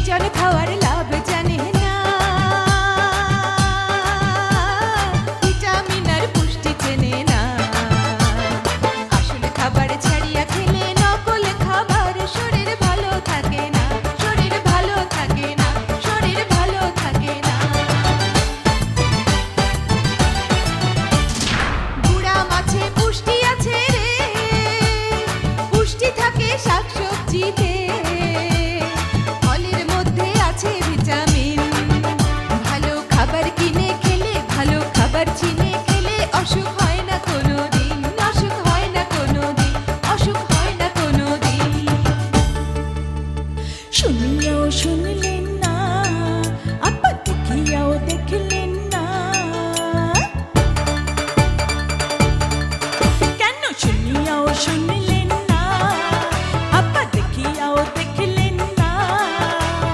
জন খাওয়ার লাভ জানে না, ভিটামিন আর পুষ্টি চেনে না। আসল খাবার ছাড়িয়া খেলে নকল খাবার, শরীর ভালো থাকে না, শরীর ভালো থাকে না, শরীর ভালো থাকে না। গুড়া মাছে পুষ্টি আছে রে, পুষ্টি থাকে শাকসবজিতে, ফলের মধ্যে আছে ভিটামিন। ভালো খাবার কিনে খেলে, ভালো খাবার চিনে খেলে অসুখ হয় না কোনোদিন, অসুখ হয় না কোনোদিন, অসুখ হয় না কোনোদিন। শুনলো শুনলো